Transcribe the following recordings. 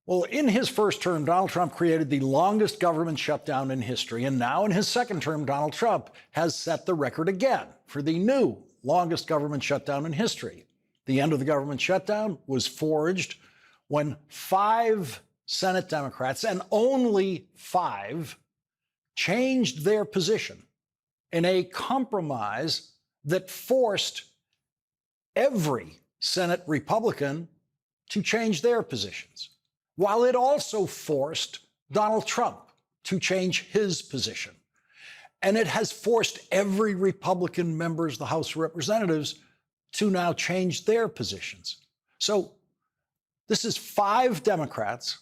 Well, in his first term, Donald Trump created the longest government shutdown in history. And now in his second term, Donald Trump has set the record again for the new longest government shutdown in history. The end of the government shutdown was forged when 5 Senate Democrats, and only 5, changed their position in a compromise that forced every Senate Republican to change their positions, while it also forced Donald Trump to change his position. And it has forced every Republican member of the House of Representatives to now change their positions. So this is 5 Democrats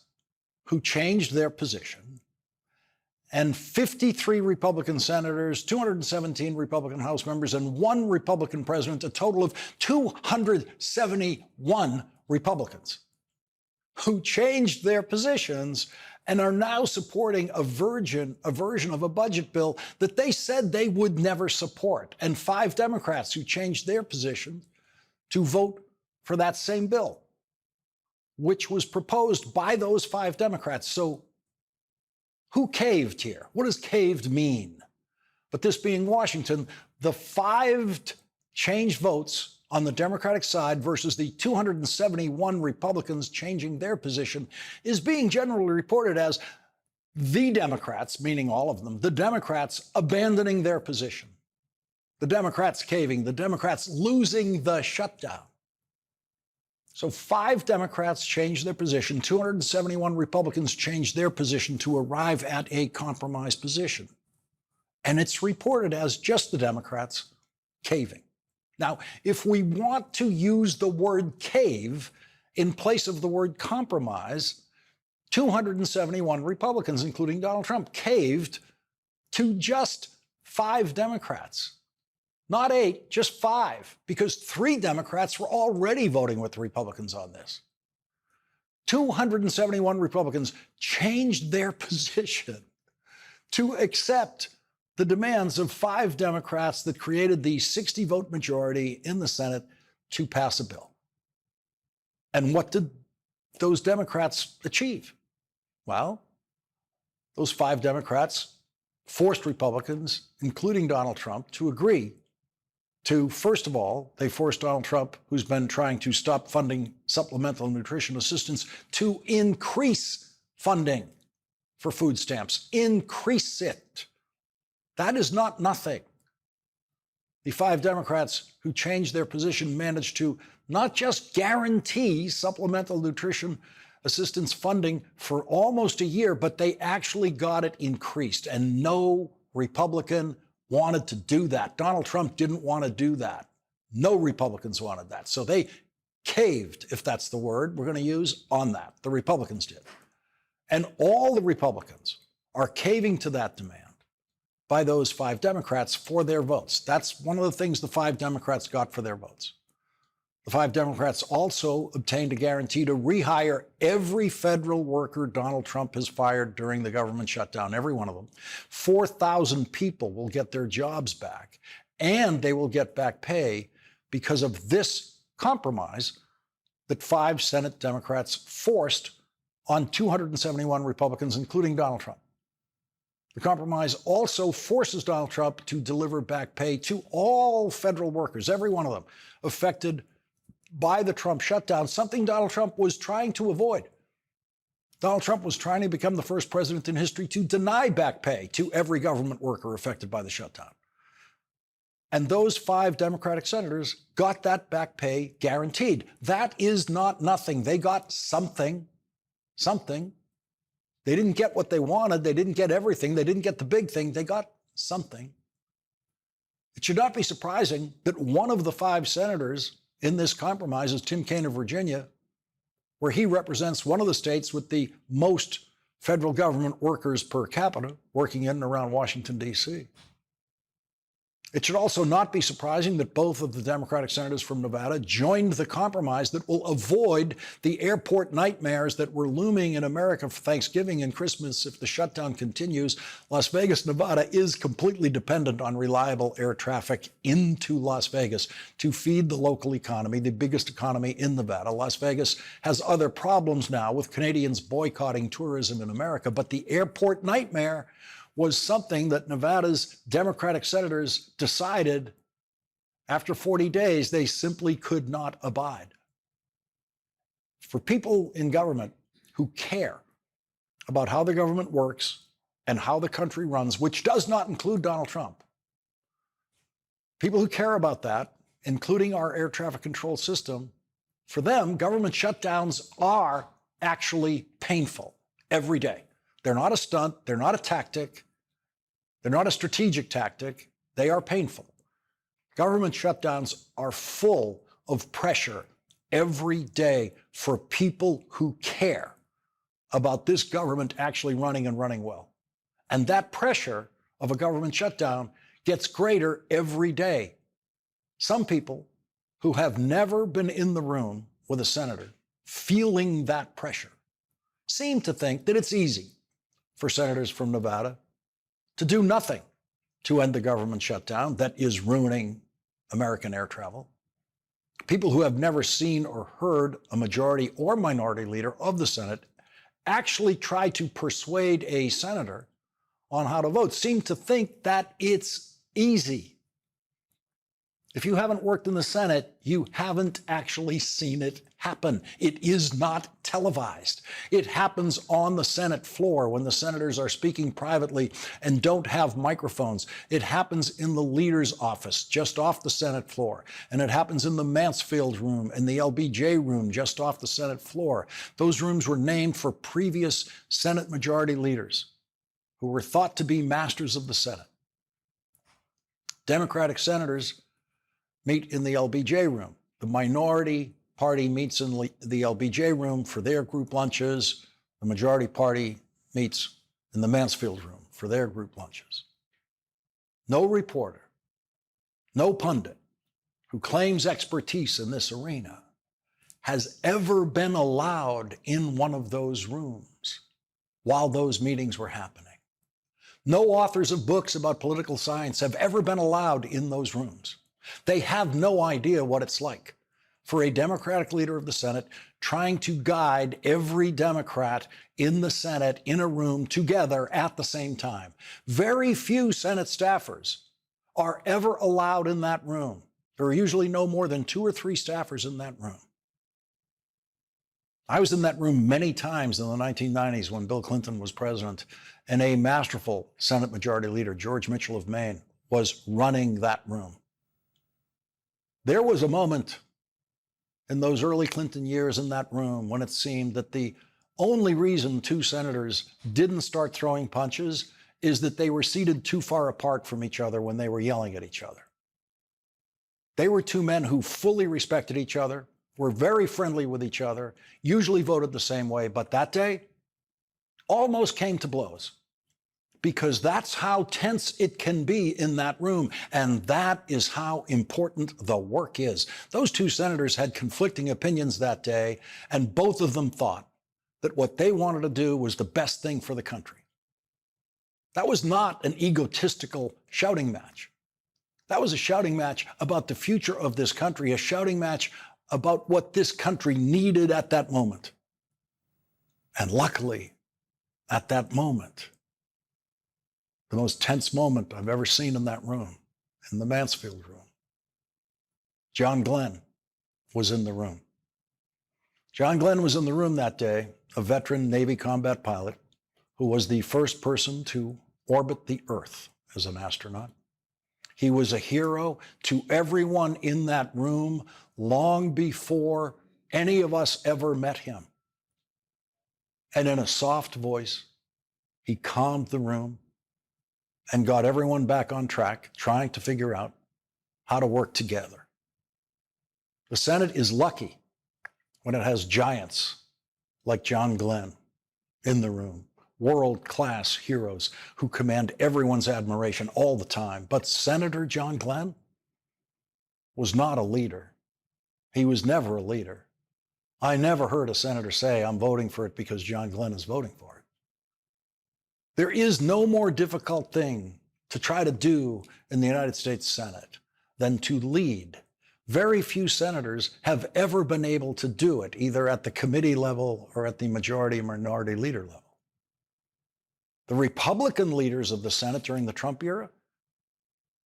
who changed their position, and 53 Republican senators, 217 Republican House members, and 1 Republican president, a total of 271 Republicans who changed their positions and are now supporting a version of a budget bill that they said they would never support, and 5 Democrats who changed their position to vote for that same bill, which was proposed by those 5 Democrats. So who caved here? What does caved mean? But this being Washington, the 5 changed votes on the Democratic side versus the 271 Republicans changing their position is being generally reported as the Democrats, meaning all of them, the Democrats abandoning their position, the Democrats caving, the Democrats losing the shutdown. So 5 Democrats changed their position, 271 Republicans changed their position to arrive at a compromise position. And it's reported as just the Democrats caving. Now, if we want to use the word cave in place of the word compromise, 271 Republicans, including Donald Trump, caved to just 5 Democrats. Not 8, just 5, because 3 Democrats were already voting with the Republicans on this. 271 Republicans changed their position to accept the demands of 5 Democrats that created the 60-vote majority in the Senate to pass a bill. And what did those Democrats achieve? Well, those 5 Democrats forced Republicans, including Donald Trump, to agree to, first of all, they forced Donald Trump, who's been trying to stop funding supplemental nutrition assistance, to increase funding for food stamps. Increase it. That is not nothing. The 5 Democrats who changed their position managed to not just guarantee supplemental nutrition assistance funding for almost a year, but they actually got it increased. And no Republican wanted to do that. Donald Trump didn't want to do that. No Republicans wanted that. So they caved, if that's the word we're going to use, on that. The Republicans did. And all the Republicans are caving to that demand by those 5 Democrats for their votes. That's one of the things the 5 Democrats got for their votes. The 5 Democrats also obtained a guarantee to rehire every federal worker Donald Trump has fired during the government shutdown, every one of them. 4,000 people will get their jobs back, and they will get back pay because of this compromise that 5 Senate Democrats forced on 271 Republicans, including Donald Trump. The compromise also forces Donald Trump to deliver back pay to all federal workers, every one of them, affected by the Trump shutdown, something Donald Trump was trying to avoid. Donald Trump was trying to become the first president in history to deny back pay to every government worker affected by the shutdown. And those 5 Democratic senators got that back pay guaranteed. That is not nothing. They got something. They didn't get what they wanted. They didn't get everything. They didn't get the big thing. They got something. It should not be surprising that one of the 5 senators in this compromise is Tim Kaine of Virginia, where he represents one of the states with the most federal government workers per capita working in and around Washington, D.C. It should also not be surprising that both of the Democratic senators from Nevada joined the compromise that will avoid the airport nightmares that were looming in America for Thanksgiving and Christmas if the shutdown continues. Las Vegas, Nevada is completely dependent on reliable air traffic into Las Vegas to feed the local economy, the biggest economy in Nevada. Las Vegas has other problems now with Canadians boycotting tourism in America, but the airport nightmare was something that Nevada's Democratic senators decided after 40 days they simply could not abide. For people in government who care about how the government works and how the country runs, which does not include Donald Trump, people who care about that, including our air traffic control system, for them, government shutdowns are actually painful every day. They're not a stunt, they're not a tactic, they're not a strategic tactic, they are painful. Government shutdowns are full of pressure every day for people who care about this government actually running and running well. And that pressure of a government shutdown gets greater every day. Some people who have never been in the room with a senator feeling that pressure seem to think that it's easy for senators from Nevada to do nothing to end the government shutdown that is ruining American air travel. People who have never seen or heard a majority or minority leader of the Senate actually try to persuade a senator on how to vote seem to think that it's easy. If you haven't worked in the Senate, you haven't actually seen it happen. It is not televised. It happens on the Senate floor when the senators are speaking privately and don't have microphones. It happens in the leader's office just off the Senate floor. And it happens in the Mansfield room and the LBJ room just off the Senate floor. Those rooms were named for previous Senate majority leaders who were thought to be masters of the Senate. Democratic senators meet in the LBJ room. The minority party meets in the LBJ room for their group lunches. The majority party meets in the Mansfield room for their group lunches. No reporter, no pundit who claims expertise in this arena has ever been allowed in one of those rooms while those meetings were happening. No authors of books about political science have ever been allowed in those rooms. They have no idea what it's like for a Democratic leader of the Senate trying to guide every Democrat in the Senate in a room together at the same time. Very few Senate staffers are ever allowed in that room. There are usually no more than 2 or 3 staffers in that room. I was in that room many times in the 1990s when Bill Clinton was president, and a masterful Senate Majority Leader, George Mitchell of Maine, was running that room. There was a moment in those early Clinton years in that room when it seemed that the only reason 2 senators didn't start throwing punches is that they were seated too far apart from each other when they were yelling at each other. They were 2 men who fully respected each other, were very friendly with each other, usually voted the same way, but that day almost came to blows. Because that's how tense it can be in that room. And that is how important the work is. Those 2 senators had conflicting opinions that day, and both of them thought that what they wanted to do was the best thing for the country. That was not an egotistical shouting match. That was a shouting match about the future of this country, a shouting match about what this country needed at that moment. And luckily, at that moment, the most tense moment I've ever seen in that room, in the Mansfield room, John Glenn was in the room. John Glenn was in the room that day, a veteran Navy combat pilot who was the first person to orbit the Earth as an astronaut. He was a hero to everyone in that room long before any of us ever met him. And in a soft voice, he calmed the room and got everyone back on track, trying to figure out how to work together. The Senate is lucky when it has giants like John Glenn in the room, world-class heroes who command everyone's admiration all the time. But Senator John Glenn was not a leader. He was never a leader. I never heard a senator say, I'm voting for it because John Glenn is voting for it. There is no more difficult thing to try to do in the United States Senate than to lead. Very few senators have ever been able to do it, either at the committee level or at the majority and minority leader level. The Republican leaders of the Senate during the Trump era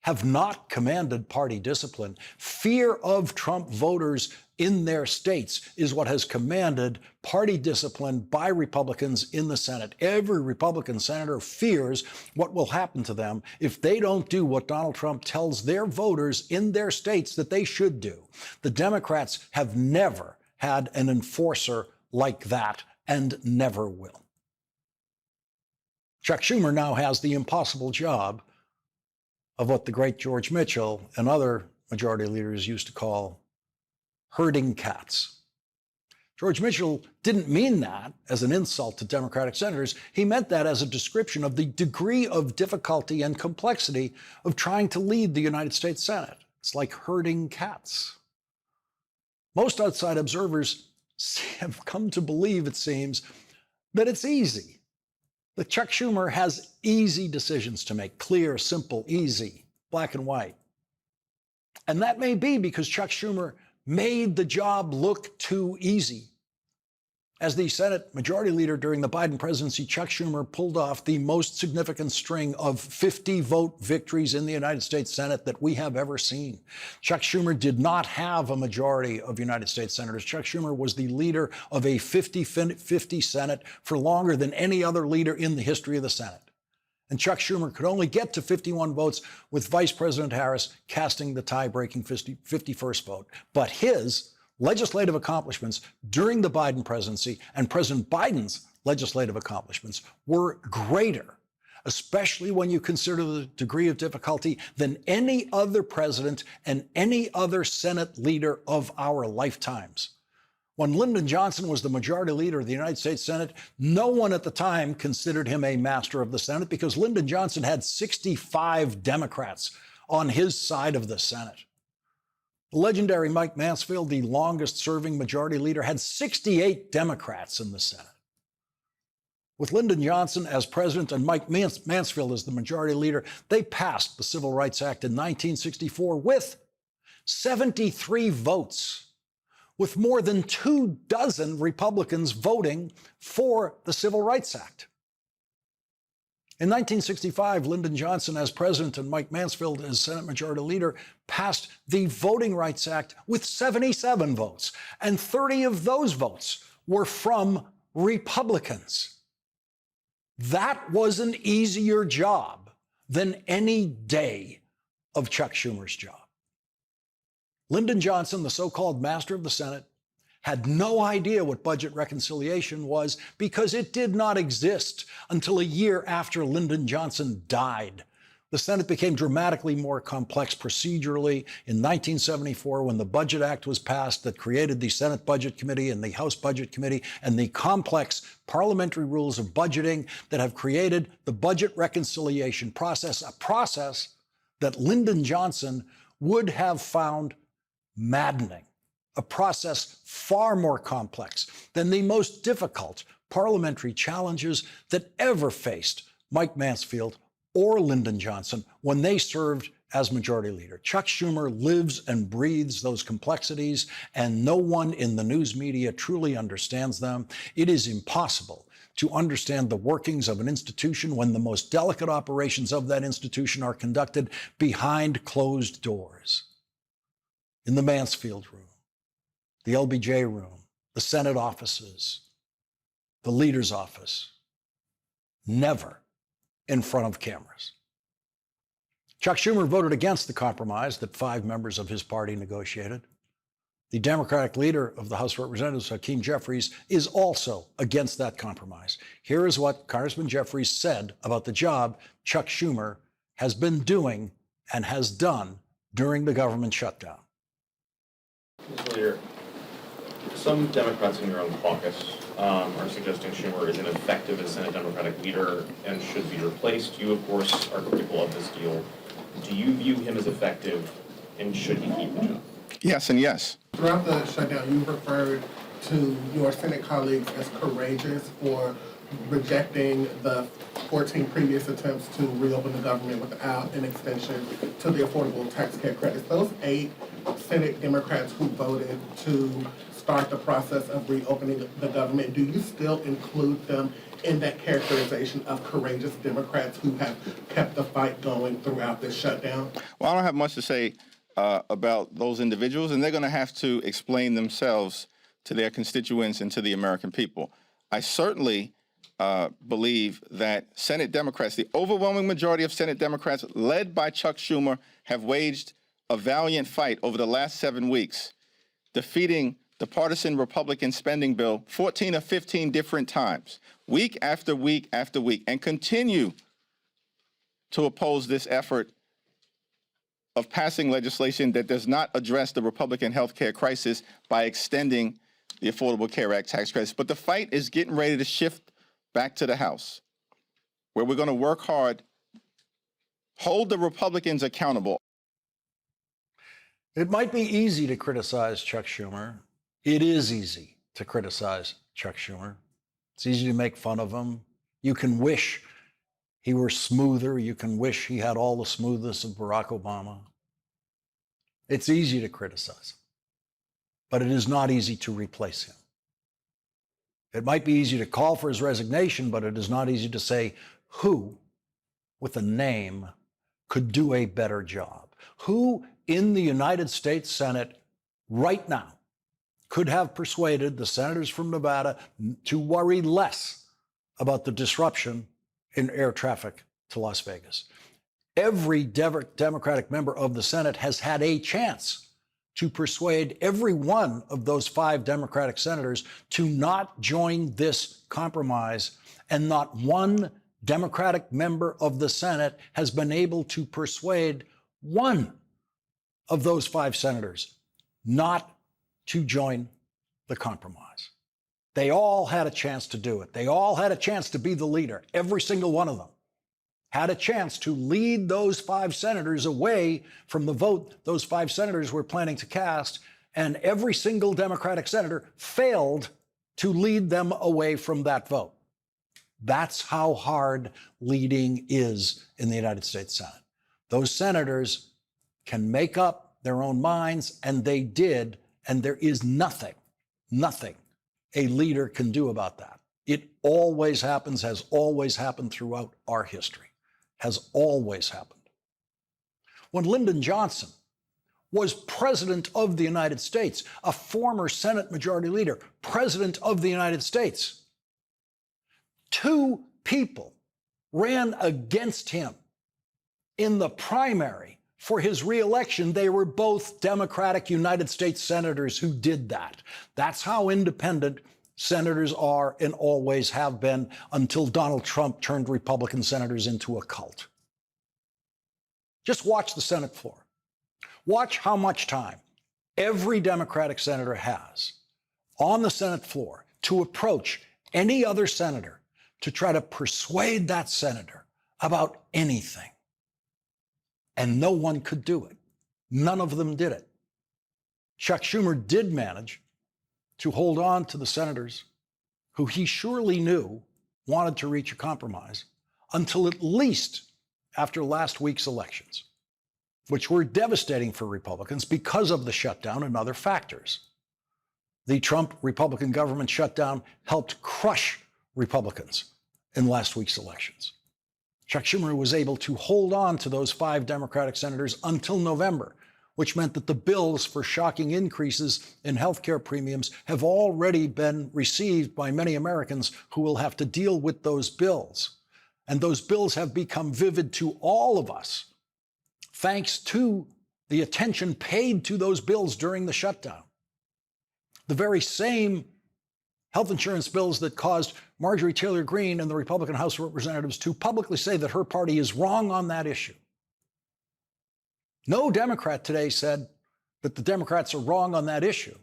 have not commanded party discipline. Fear of Trump voters in their states is what has commanded party discipline by Republicans in the Senate. Every Republican senator fears what will happen to them if they don't do what Donald Trump tells their voters in their states that they should do. The Democrats have never had an enforcer like that and never will. Chuck Schumer now has the impossible job of what the great George Mitchell and other majority leaders used to call herding cats. George Mitchell didn't mean that as an insult to Democratic senators. He meant that as a description of the degree of difficulty and complexity of trying to lead the United States Senate. It's like herding cats. Most outside observers have come to believe, it seems, that it's easy. That Chuck Schumer has easy decisions to make, clear, simple, easy, black and white. And that may be because Chuck Schumer made the job look too easy. As the Senate Majority Leader during the Biden presidency, Chuck Schumer pulled off the most significant string of 50-vote victories in the United States Senate that we have ever seen. Chuck Schumer did not have a majority of United States senators. Chuck Schumer was the leader of a 50-50 Senate for longer than any other leader in the history of the Senate. And Chuck Schumer could only get to 51 votes with Vice President Harris casting the tie-breaking 51st vote. But his legislative accomplishments during the Biden presidency and President Biden's legislative accomplishments were greater, especially when you consider the degree of difficulty, than any other president and any other Senate leader of our lifetimes. When Lyndon Johnson was the majority leader of the United States Senate, no one at the time considered him a master of the Senate because Lyndon Johnson had 65 Democrats on his side of the Senate. The legendary Mike Mansfield, the longest-serving majority leader, had 68 Democrats in the Senate. With Lyndon Johnson as president and Mike Mansfield as the majority leader, they passed the Civil Rights Act in 1964 with 73 votes, with more than 24 Republicans voting for the Civil Rights Act. In 1965, Lyndon Johnson as president and Mike Mansfield as Senate Majority Leader passed the Voting Rights Act with 77 votes, and 30 of those votes were from Republicans. That was an easier job than any day of Chuck Schumer's job. Lyndon Johnson, the so-called master of the Senate, had no idea what budget reconciliation was because it did not exist until a year after Lyndon Johnson died. The Senate became dramatically more complex procedurally in 1974 when the Budget Act was passed that created the Senate Budget Committee and the House Budget Committee and the complex parliamentary rules of budgeting that have created the budget reconciliation process, a process that Lyndon Johnson would have found maddening. A process far more complex than the most difficult parliamentary challenges that ever faced Mike Mansfield or Lyndon Johnson when they served as majority leader. Chuck Schumer lives and breathes those complexities, and no one in the news media truly understands them. It is impossible to understand the workings of an institution when the most delicate operations of that institution are conducted behind closed doors. In the Mansfield room, the LBJ room, the Senate offices, the leader's office, never in front of cameras. Chuck Schumer voted against the compromise that 5 members of his party negotiated. The Democratic leader of the House of Representatives, Hakeem Jeffries, is also against that compromise. Here is what Congressman Jeffries said about the job Chuck Schumer has been doing and has done during the government shutdown. Mr. Leader, some Democrats in your own caucus are suggesting Schumer is ineffective as Senate Democratic leader and should be replaced. You, of course, are critical of this deal. Do you view him as effective, and should he keep the job? Yes and yes. Throughout the shutdown, you referred to your Senate colleagues as courageous for rejecting the 14 previous attempts to reopen the government without an extension to the Affordable Tax Care credits. Those 8 Senate Democrats who voted to start the process of reopening the government, do you still include them in that characterization of courageous Democrats who have kept the fight going throughout this shutdown? Well, I don't have much to say about those individuals, and they're going to have to explain themselves to their constituents and to the American people. I certainly believe that Senate Democrats, the overwhelming majority of Senate Democrats, led by Chuck Schumer, have waged a valiant fight over the last 7 weeks, defeating the partisan Republican spending bill 14 or 15 different times, week after week after week, and continue to oppose this effort of passing legislation that does not address the Republican health care crisis by extending the Affordable Care Act tax credits. But the fight is getting ready to shift back to the House, where we're going to work hard, hold the Republicans accountable. It might be easy to criticize Chuck Schumer. It is easy to criticize Chuck Schumer. It's easy to make fun of him. You can wish he were smoother. You can wish he had all the smoothness of Barack Obama. It's easy to criticize him, but it is not easy to replace him. It might be easy to call for his resignation, but it is not easy to say who, with a name, could do a better job. Who in the United States Senate right now could have persuaded the senators from Nevada to worry less about the disruption in air traffic to Las Vegas? Every Democratic member of the Senate has had a chance to persuade every one of those 5 Democratic senators to not join this compromise, and not one Democratic member of the Senate has been able to persuade one of those 5 senators not to join the compromise. They all had a chance to do it. They all had a chance to be the leader. Every single one of them had a chance to lead those 5 senators away from the vote those 5 senators were planning to cast, and every single Democratic senator failed to lead them away from that vote. That's how hard leading is in the United States Senate. Those senators can make up their own minds, and they did, and there is nothing a leader can do about that. It always happens, has always happened throughout our history, has always happened. When Lyndon Johnson was president of the United States, a former Senate Majority Leader, president of the United States, 2 people ran against him in the primary for his reelection. They were both Democratic United States senators who did that. That's how independent senators are and always have been, until Donald Trump turned Republican senators into a cult. Just watch the Senate floor. Watch how much time every Democratic senator has on the Senate floor to approach any other senator to try to persuade that senator about anything. And no one could do it. None of them did it. Chuck Schumer did manage to hold on to the senators who he surely knew wanted to reach a compromise until at least after last week's elections, which were devastating for Republicans because of the shutdown and other factors. The Trump Republican government shutdown helped crush Republicans in last week's elections. Chuck Schumer was able to hold on to those 5 Democratic senators until November, which meant that the bills for shocking increases in health care premiums have already been received by many Americans who will have to deal with those bills. And those bills have become vivid to all of us, thanks to the attention paid to those bills during the shutdown. The very same health insurance bills that caused Marjorie Taylor Greene and the Republican House of Representatives to publicly say that her party is wrong on that issue. No Democrat today said that the Democrats are wrong on that issue.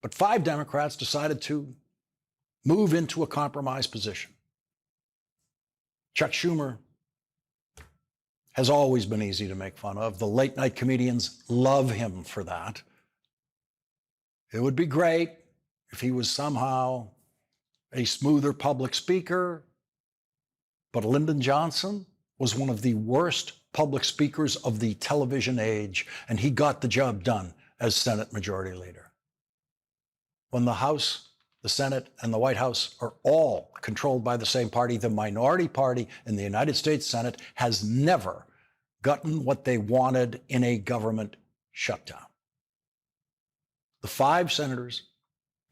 But 5 Democrats decided to move into a compromise position. Chuck Schumer has always been easy to make fun of. The late night comedians love him for that. It would be great if he was somehow a smoother public speaker, but Lyndon Johnson was one of the worst public speakers of the television age, and he got the job done as Senate Majority Leader. When the House, the Senate, and the White House are all controlled by the same party, the minority party in the United States Senate has never gotten what they wanted in a government shutdown. The 5 senators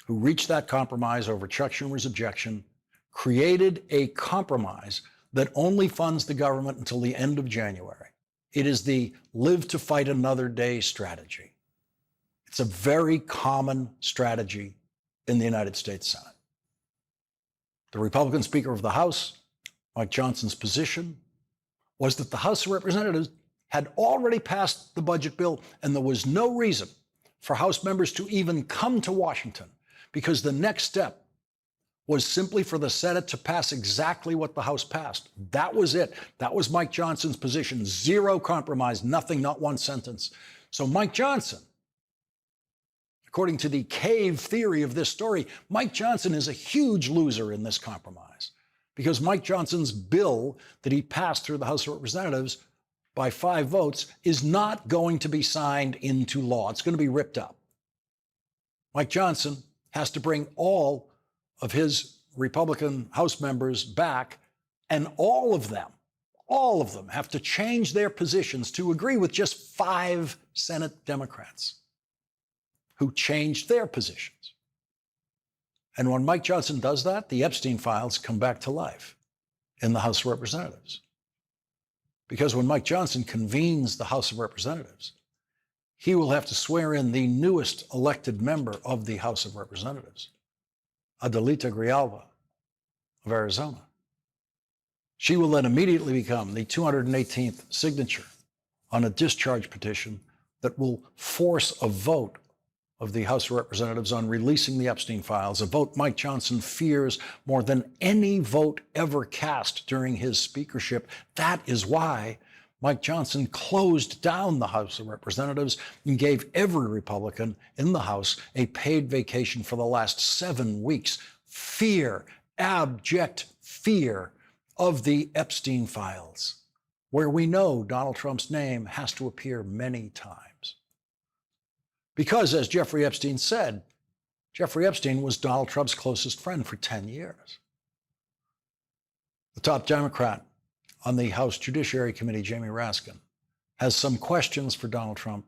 who reached that compromise over Chuck Schumer's objection created a compromise that only funds the government until the end of January. It is the live to fight another day strategy. It's a very common strategy in the United States Senate. The Republican Speaker of the House, Mike Johnson's position was that the House of Representatives had already passed the budget bill, and there was no reason for House members to even come to Washington, because the next step was simply for the Senate to pass exactly what the House passed. That was it. That was Mike Johnson's position. Zero compromise, nothing, not one sentence. So Mike Johnson, according to the cave theory of this story, Mike Johnson is a huge loser in this compromise, because Mike Johnson's bill that he passed through the House of Representatives by 5 votes is not going to be signed into law. It's going to be ripped up. Mike Johnson has to bring all of his Republican House members back, and all of them have to change their positions to agree with just 5 Senate Democrats who changed their positions. And when Mike Johnson does that, the Epstein files come back to life in the House of Representatives. Because when Mike Johnson convenes the House of Representatives, he will have to swear in the newest elected member of the House of Representatives, Adelita Grijalva of Arizona. She will then immediately become the 218th signature on a discharge petition that will force a vote of the House of Representatives on releasing the Epstein files, a vote Mike Johnson fears more than any vote ever cast during his speakership. That is why Mike Johnson closed down the House of Representatives and gave every Republican in the House a paid vacation for the last 7 weeks. Fear, abject fear of the Epstein files, where we know Donald Trump's name has to appear many times. Because, as Jeffrey Epstein said, Jeffrey Epstein was Donald Trump's closest friend for 10 years. The top Democrat on the House Judiciary Committee, Jamie Raskin, has some questions for Donald Trump,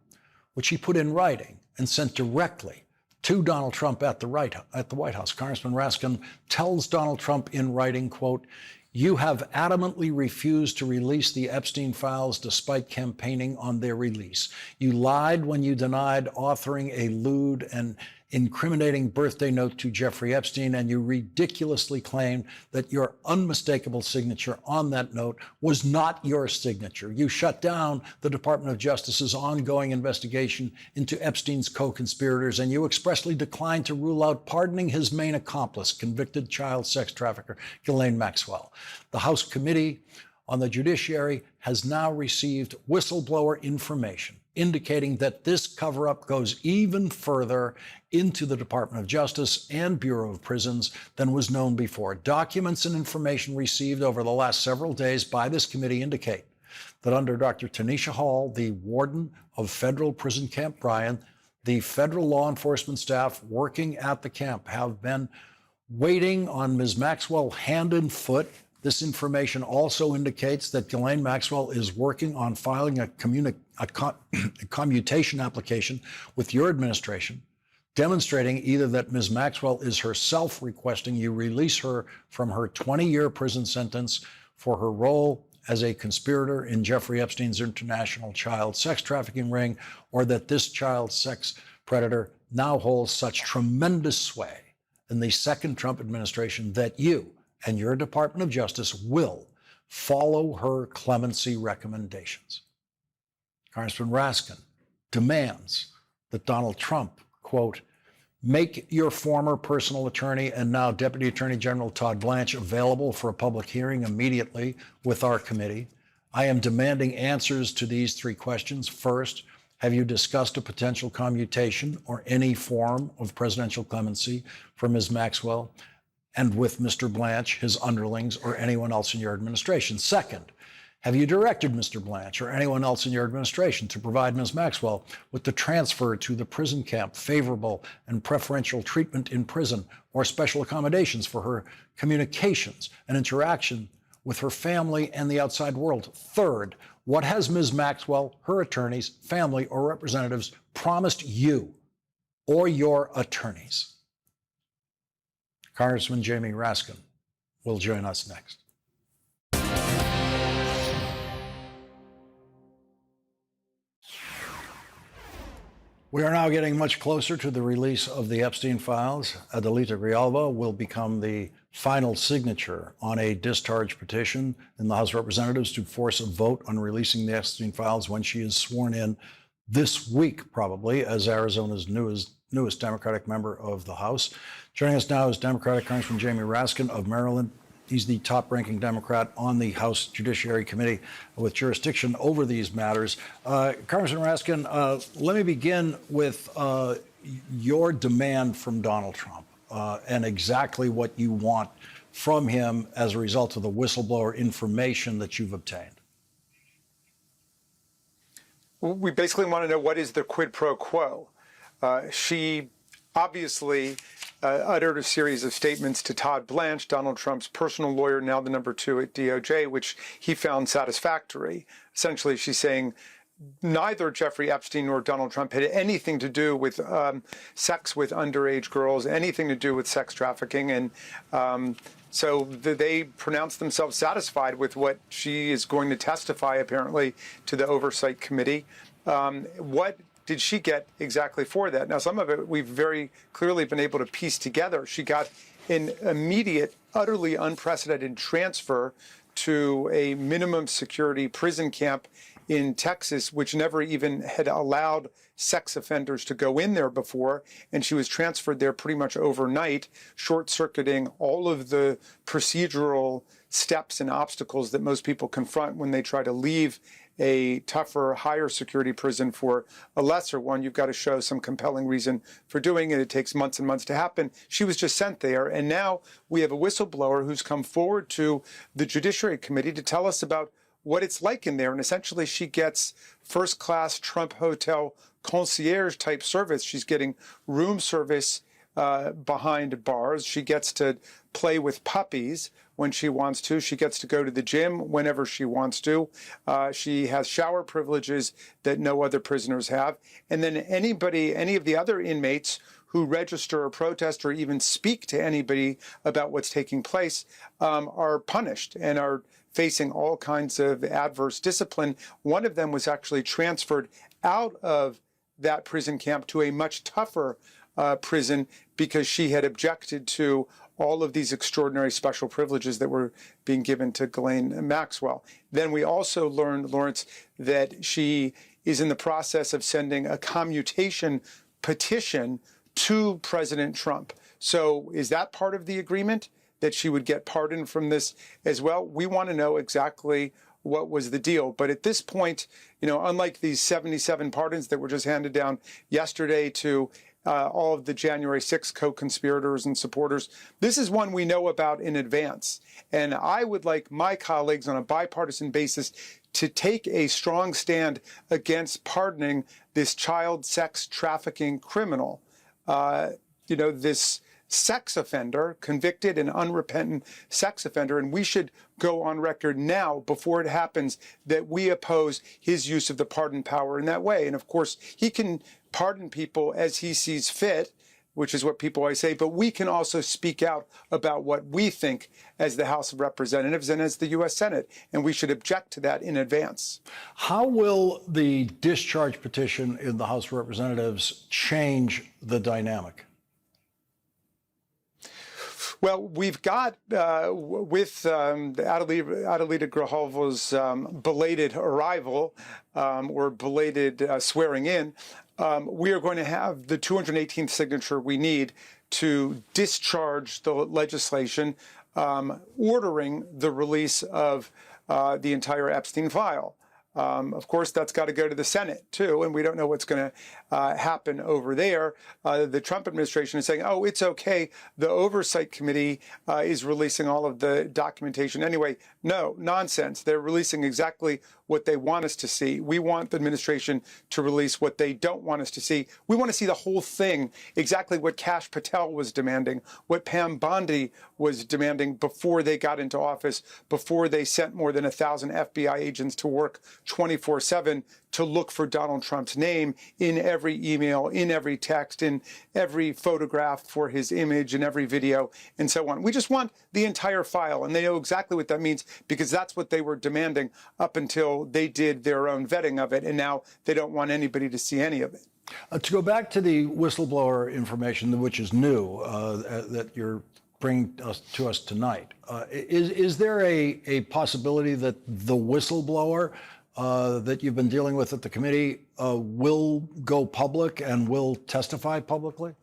which he put in writing and sent directly to Donald Trump at the White House. Congressman Raskin tells Donald Trump in writing, quote, "You have adamantly refused to release the Epstein files despite campaigning on their release. You lied when you denied authoring a lewd and incriminating birthday note to Jeffrey Epstein, and you ridiculously claimed that your unmistakable signature on that note was not your signature. You shut down the Department of Justice's ongoing investigation into Epstein's co-conspirators, and you expressly declined to rule out pardoning his main accomplice, convicted child sex trafficker Ghislaine Maxwell. The House Committee on the Judiciary has now received whistleblower information indicating that this cover-up goes even further into the Department of Justice and Bureau of Prisons than was known before. Documents and information received over the last several days by this committee indicate that under Dr. Tanisha Hall, the warden of federal prison Camp Bryan, the federal law enforcement staff working at the camp have been waiting on Ms. Maxwell hand and foot. This information also indicates that Ghislaine Maxwell is working on filing a commutation application with your administration, demonstrating either that Ms. Maxwell is herself requesting you release her from her 20-year prison sentence for her role as a conspirator in Jeffrey Epstein's international child sex trafficking ring, or that this child sex predator now holds such tremendous sway in the second Trump administration that you and your Department of Justice will follow her clemency recommendations. Congressman Raskin demands that Donald Trump, quote, Make your former personal attorney and now Deputy Attorney General Todd Blanche available for a public hearing immediately with our committee. I am demanding answers to these three questions. First, have you discussed a potential commutation or any form of presidential clemency for Ms. Maxwell and with Mr. Blanche, his underlings, or anyone else in your administration? Second, have you directed Mr. Blanche or anyone else in your administration to provide Ms. Maxwell with the transfer to the prison camp, favorable and preferential treatment in prison, or special accommodations for her communications and interaction with her family and the outside world? Third, what has Ms. Maxwell, her attorneys, family, or representatives promised you or your attorneys? Congressman Jamie Raskin will join us next. We are now getting much closer to the release of the Epstein files. Adelita Grijalva will become the final signature on a discharge petition in the House of Representatives to force a vote on releasing the Epstein files when she is sworn in this week, probably, as Arizona's newest Democratic member of the House. Joining us now is Democratic Congressman Jamie Raskin of Maryland. He's the top-ranking Democrat on the House Judiciary Committee with jurisdiction over these matters. Congressman Raskin, let me begin with your demand from Donald Trump and exactly what you want from him as a result of the whistleblower information that you've obtained. We basically want to know what is the quid pro quo. She obviously uttered a series of statements to Todd Blanche, Donald Trump's personal lawyer, now the number 2 at DOJ, which he found satisfactory. Essentially, she's saying neither Jeffrey Epstein nor Donald Trump had anything to do with sex with underage girls, anything to do with sex trafficking. And so they pronounced themselves satisfied with what she is going to testify, apparently, to the Oversight Committee. What did she get exactly for that? Now, some of it we've very clearly been able to piece together. She got an immediate, utterly unprecedented transfer to a minimum security prison camp in Texas, which never even had allowed sex offenders to go in there before. And she was transferred there pretty much overnight, short-circuiting all of the procedural steps and obstacles that most people confront when they try to leave a tougher, higher security prison for a lesser one. You've got to show some compelling reason for doing it. It takes months and months to happen. She was just sent there. And now we have a whistleblower who's come forward to the Judiciary Committee to tell us about what it's like in there. And essentially she gets first-class Trump Hotel concierge type service. She's getting room service behind bars. She gets to play with puppies when she wants to. She gets to go to the gym whenever she wants to. She has shower privileges that no other prisoners have. And then any of the other inmates who register or protest or even speak to anybody about what's taking place are punished and are facing all kinds of adverse discipline. One of them was actually transferred out of that prison camp to a much tougher prison because she had objected to all of these extraordinary special privileges that were being given to Ghislaine Maxwell. Then we also learned, Lawrence, that she is in the process of sending a commutation petition to President Trump. So is that part of the agreement, that she would get pardoned from this as well? We want to know exactly what was the deal. But at this point, unlike these 77 pardons that were just handed down yesterday to all of the January 6th co-conspirators and supporters, this is one we know about in advance. And I would like my colleagues on a bipartisan basis to take a strong stand against pardoning this child sex trafficking criminal. This sex offender, convicted and unrepentant sex offender, and we should go on record now, before it happens, that we oppose his use of the pardon power in that way. And of course, he can pardon people as he sees fit, which is what people always say, but we can also speak out about what we think as the House of Representatives and as the U.S. Senate, and we should object to that in advance. How will the discharge petition in the House of Representatives change the dynamic? Well, we've got, with Adelita Grijalva's belated arrival or belated swearing in, we are going to have the 218th signature we need to discharge the legislation ordering the release of the entire Epstein file. Of course, that's got to go to the Senate, too, and we don't know what's going to happen over there. The Trump administration is saying, oh, it's okay. The Oversight Committee is releasing all of the documentation anyway. No, nonsense. They're releasing exactly what they want us to see. We want the administration to release what they don't want us to see. We want to see the whole thing, exactly what Kash Patel was demanding, what Pam Bondi was demanding before they got into office, before they sent more than 1,000 FBI agents to work 24/7 to look for Donald Trump's name in every email, in every text, in every photograph for his image, in every video, and so on. We just want the entire file, and they know exactly what that means because that's what they were demanding up until they did their own vetting of it, and now they don't want anybody to see any of it. To go back to the whistleblower information, which is new, that you're bringing to us tonight, is there a possibility that the whistleblower that you've been dealing with at the committee will go public and will testify publicly?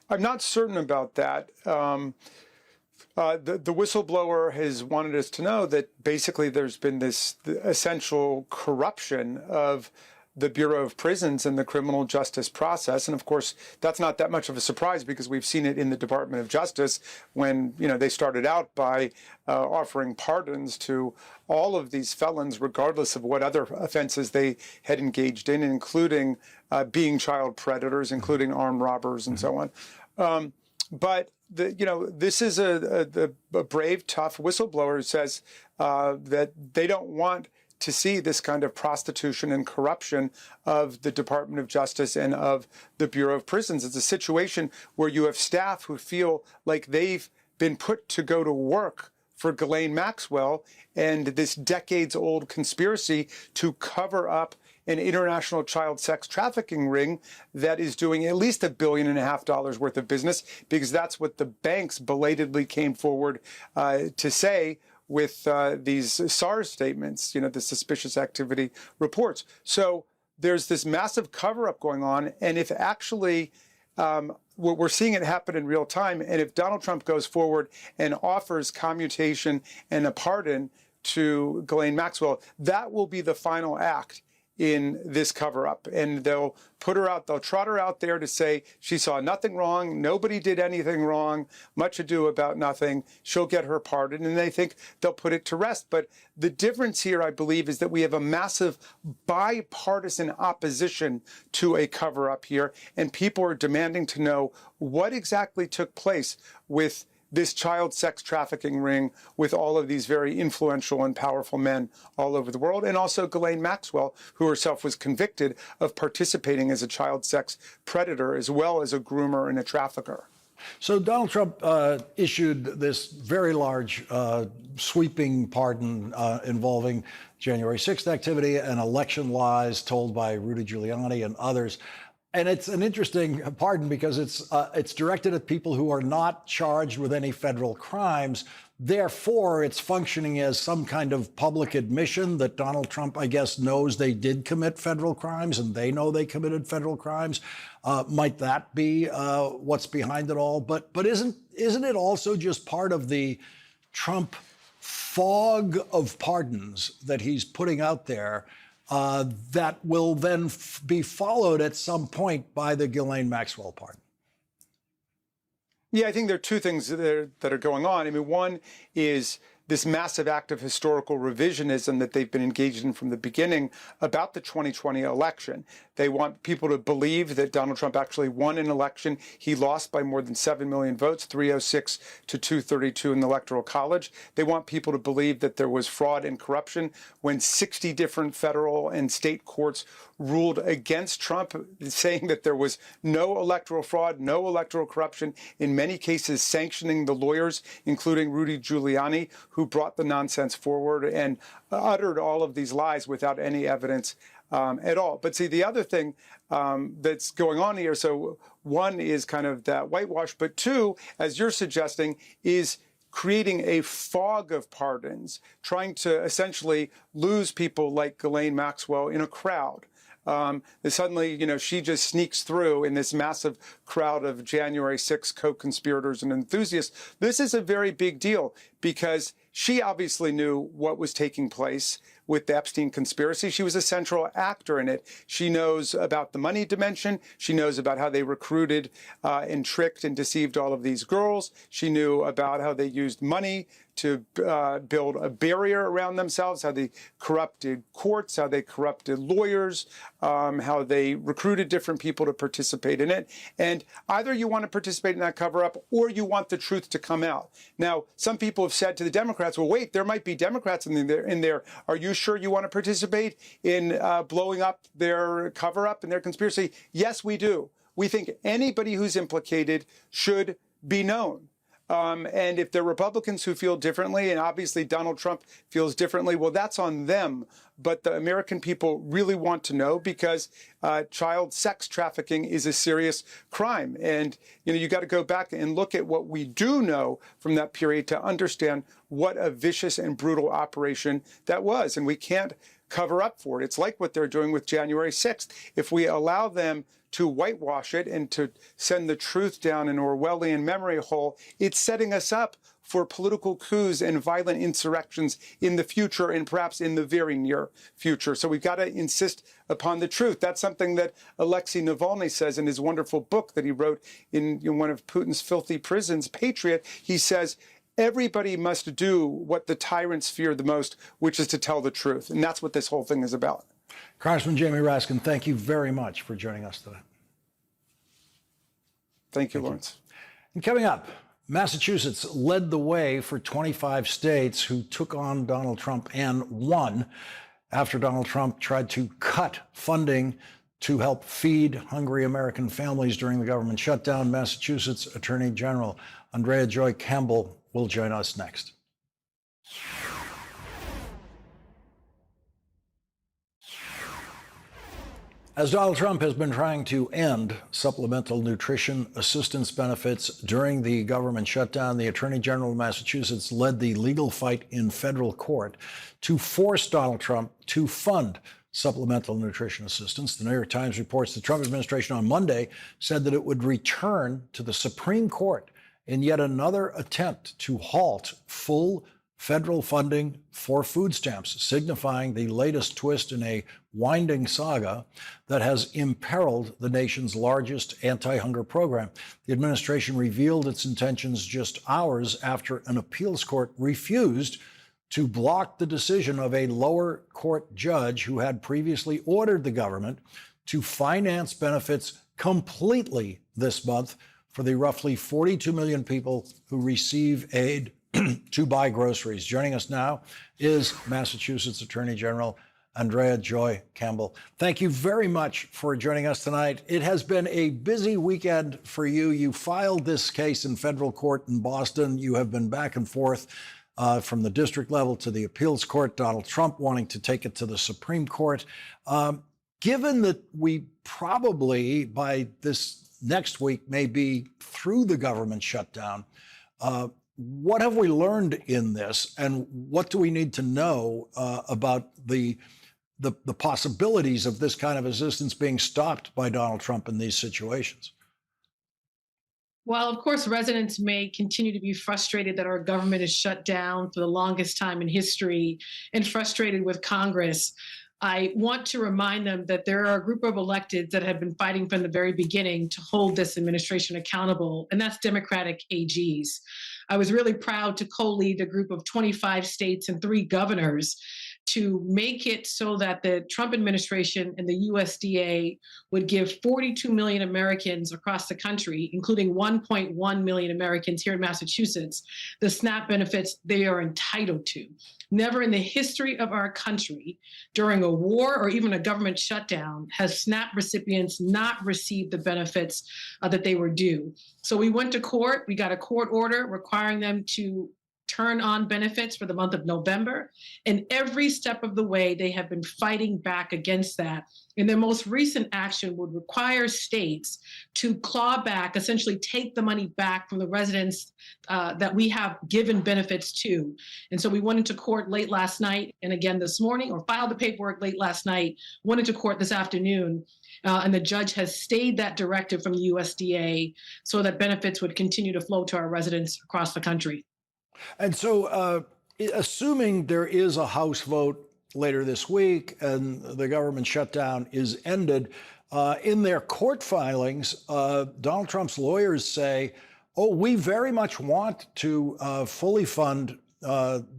I'm not certain about that. The whistleblower has wanted us to know that basically there's been this essential corruption of the Bureau of Prisons and the criminal justice process. And of course, that's not that much of a surprise because we've seen it in the Department of Justice when, they started out by offering pardons to all of these felons, regardless of what other offenses they had engaged in, including being child predators, including armed robbers and so on. But this is a brave, tough whistleblower who says that they don't want to see this kind of prostitution and corruption of the Department of Justice and of the Bureau of Prisons. It's a situation where you have staff who feel like they've been put to go to work for Ghislaine Maxwell and this decades-old conspiracy to cover up an international child sex trafficking ring that is doing at least $1.5 billion worth of business, because that's what the banks belatedly came forward to say with these SARS statements, the suspicious activity reports. So there's this massive cover-up going on, and if actually we're seeing it happen in real time, and if Donald Trump goes forward and offers commutation and a pardon to Ghislaine Maxwell, that will be the final act in this cover-up. And they'll put her out, they'll trot her out there to say she saw nothing wrong, nobody did anything wrong, much ado about nothing, she'll get her pardon, and they think they'll put it to rest. But the difference here, I believe, is that we have a massive bipartisan opposition to a cover-up here, and people are demanding to know what exactly took place with this child sex trafficking ring with all of these very influential and powerful men all over the world, and also Ghislaine Maxwell, who herself was convicted of participating as a child sex predator as well as a groomer and a trafficker. So Donald Trump issued this very large sweeping pardon involving January 6th activity and election lies told by Rudy Giuliani and others. And it's an interesting pardon because it's directed at people who are not charged with any federal crimes. Therefore, it's functioning as some kind of public admission that Donald Trump, I guess, knows they did commit federal crimes and they know they committed federal crimes. Might that be what's behind it all? But isn't it also just part of the Trump fog of pardons that he's putting out there? That will then be followed at some point by the Ghislaine Maxwell pardon? Yeah, I think there are two things that are going on. I mean, one is this massive act of historical revisionism that they've been engaged in from the beginning about the 2020 election. They want people to believe that Donald Trump actually won an election. He lost by more than 7 million votes, 306 to 232 in the Electoral College. They want people to believe that there was fraud and corruption when 60 different federal and state courts ruled against Trump, saying that there was no electoral fraud, no electoral corruption, in many cases sanctioning the lawyers, including Rudy Giuliani, who brought the nonsense forward and uttered all of these lies without any evidence at all. But see, the other thing that's going on here, so one is kind of that whitewash, but two, as you're suggesting, is creating a fog of pardons, trying to essentially lose people like Ghislaine Maxwell in a crowd. Suddenly, she just sneaks through in this massive crowd of January 6 co-conspirators and enthusiasts. This is a very big deal because she obviously knew what was taking place with the Epstein conspiracy. She was a central actor in it. She knows about the money dimension. She knows about how they recruited and tricked and deceived all of these girls. She knew about how they used money to build a barrier around themselves, how they corrupted courts, how they corrupted lawyers, how they recruited different people to participate in it. And either you want to participate in that cover-up or you want the truth to come out. Now, some people have said to the Democrats, well, wait, there might be Democrats in there. Are you sure you want to participate in blowing up their cover-up and their conspiracy? Yes, we do. We think anybody who's implicated should be known. And if there are Republicans who feel differently, and obviously Donald Trump feels differently, well, that's on them. But the American people really want to know because child sex trafficking is a serious crime. And, you got to go back and look at what we do know from that period to understand what a vicious and brutal operation that was. And we can't cover up for it. It's like what they're doing with January 6th. If we allow them to whitewash it and to send the truth down an Orwellian memory hole, it's setting us up for political coups and violent insurrections in the future and perhaps in the very near future. So we've got to insist upon the truth. That's something that Alexei Navalny says in his wonderful book that he wrote in one of Putin's filthy prisons, Patriot. He says, everybody must do what the tyrants fear the most, which is to tell the truth. And that's what this whole thing is about. Congressman Jamie Raskin, thank you very much for joining us today. Thank you, Lawrence. And coming up, Massachusetts led the way for 25 states who took on Donald Trump and won after Donald Trump tried to cut funding to help feed hungry American families during the government shutdown. Massachusetts Attorney General Andrea Joy Campbell will join us next. As Donald Trump has been trying to end supplemental nutrition assistance benefits during the government shutdown, the Attorney General of Massachusetts led the legal fight in federal court to force Donald Trump to fund supplemental nutrition assistance. The New York Times reports the Trump administration on Monday said that it would return to the Supreme Court in yet another attempt to halt full federal funding for food stamps, signifying the latest twist in a winding saga that has imperiled the nation's largest anti-hunger program. The administration revealed its intentions just hours after an appeals court refused to block the decision of a lower court judge who had previously ordered the government to finance benefits completely this month for the roughly 42 million people who receive aid to buy groceries. Joining us now is Massachusetts Attorney General Andrea Joy Campbell. Thank you very much for joining us tonight. It has been a busy weekend for you. You filed this case in federal court in Boston. You have been back and forth from the district level to the appeals court, Donald Trump wanting to take it to the Supreme Court. Given that we probably by this next week may be through the government shutdown, what have we learned in this, and what do we need to know about the possibilities of this kind of assistance being stopped by Donald Trump in these situations? While, of course, residents may continue to be frustrated that our government is shut down for the longest time in history and frustrated with Congress, I want to remind them that there are a group of electeds that have been fighting from the very beginning to hold this administration accountable, and that's Democratic AGs. I was really proud to co-lead a group of 25 states and 3 governors to make it so that the Trump administration and the USDA would give 42 million Americans across the country, including 1.1 million Americans here in Massachusetts, the SNAP benefits they are entitled to. Never in the history of our country, during a war or even a government shutdown, has SNAP recipients not received the benefits that they were due. So we went to court. We got a court order requiring them to turn on benefits for the month of November. And every step of the way, they have been fighting back against that. And their most recent action would require states to claw back, essentially take the money back from the residents that we have given benefits to. And so we went into court late last night and again this morning, or filed the paperwork late last night, went into court this afternoon. And the judge has stayed that directive from the USDA so that benefits would continue to flow to our residents across the country. And so, assuming there is a House vote later this week and the government shutdown is ended, in their court filings, Donald Trump's lawyers say, oh, we very much want to fully fund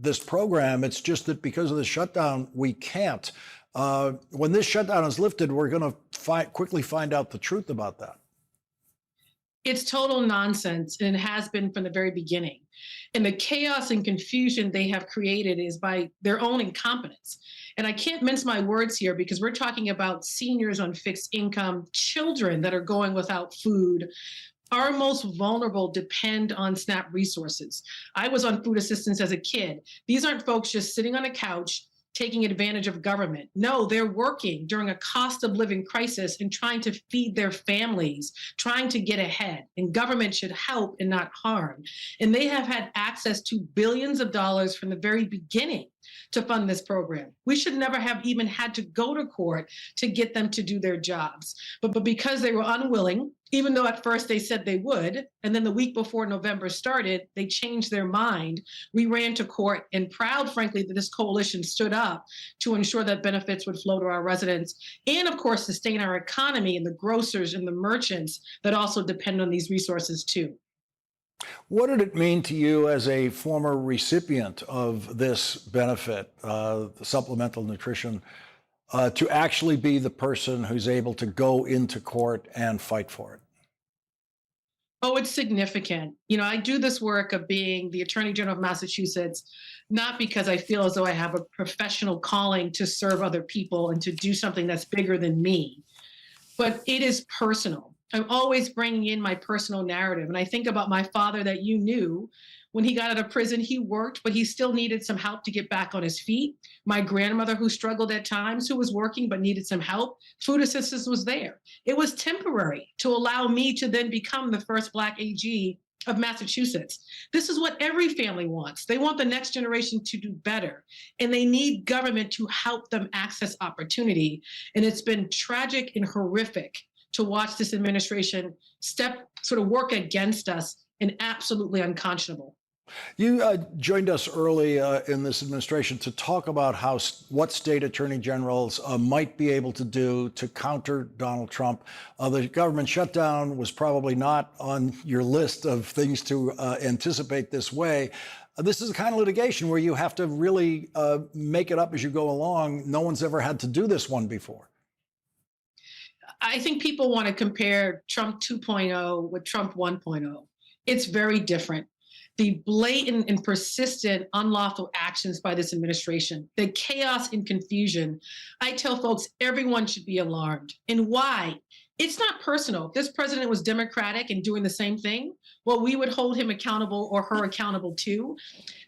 this program. It's just that because of the shutdown, we can't. When this shutdown is lifted, we're going to quickly find out the truth about that. It's total nonsense, and it has been from the very beginning. And the chaos and confusion they have created is by their own incompetence. And I can't mince my words here because we're talking about seniors on fixed income, children that are going without food. Our most vulnerable depend on SNAP resources. I was on food assistance as a kid. These aren't folks just sitting on a couch taking advantage of government. No, they're working during a cost of living crisis and trying to feed their families, trying to get ahead. And government should help and not harm. And they have had access to billions of dollars from the very beginning to fund this program. We should never have even had to go to court to get them to do their jobs. But because they were unwilling, even though at first they said they would, and then the week before November started, they changed their mind. We ran to court and proud, frankly, that this coalition stood up to ensure that benefits would flow to our residents and, of course, sustain our economy and the grocers and the merchants that also depend on these resources too. What did it mean to you as a former recipient of this benefit, the supplemental nutrition, to actually be the person who's able to go into court and fight for it? Oh, it's significant. You know, I do this work of being the Attorney General of Massachusetts, not because I feel as though I have a professional calling to serve other people and to do something that's bigger than me, but it is personal. I'm always bringing in my personal narrative. And I think about my father that you knew. When he got out of prison, he worked, but he still needed some help to get back on his feet. My grandmother, who struggled at times, who was working but needed some help, food assistance was there. It was temporary to allow me to then become the first Black AG of Massachusetts. This is what every family wants. They want the next generation to do better, and they need government to help them access opportunity. And it's been tragic and horrific to watch this administration sort of work against us, and absolutely unconscionable. You joined us early in this administration to talk about what state attorney generals might be able to do to counter Donald Trump. The government shutdown was probably not on your list of things to anticipate this way. This is the kind of litigation where you have to really make it up as you go along. No one's ever had to do this one before. I think people want to compare Trump 2.0 with Trump 1.0. It's very different. The blatant and persistent unlawful actions by this administration, the chaos and confusion. I tell folks everyone should be alarmed. And why? It's not personal. If this president was Democratic and doing the same thing, well, we would hold him accountable or her accountable too.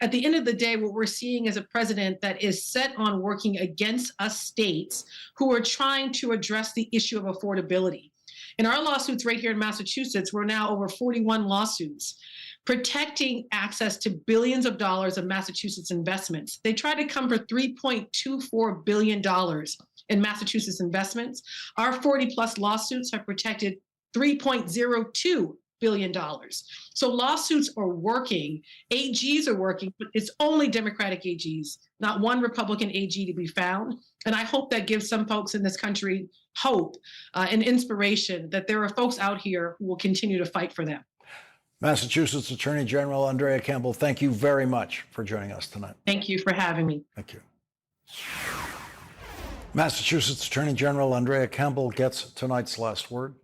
At the end of the day, what we're seeing is a president that is set on working against us states who are trying to address the issue of affordability. In our lawsuits right here in Massachusetts, we're now over 41 lawsuits protecting access to billions of dollars of Massachusetts investments. They tried to come for $3.24 billion in Massachusetts investments. Our 40 plus lawsuits have protected $3.02 billion. So lawsuits are working, AGs are working, but it's only Democratic AGs, not one Republican AG to be found. And I hope that gives some folks in this country hope and inspiration that there are folks out here who will continue to fight for them. Massachusetts Attorney General Andrea Campbell, thank you very much for joining us tonight. Thank you for having me. Thank you. Massachusetts Attorney General Andrea Campbell gets tonight's last word.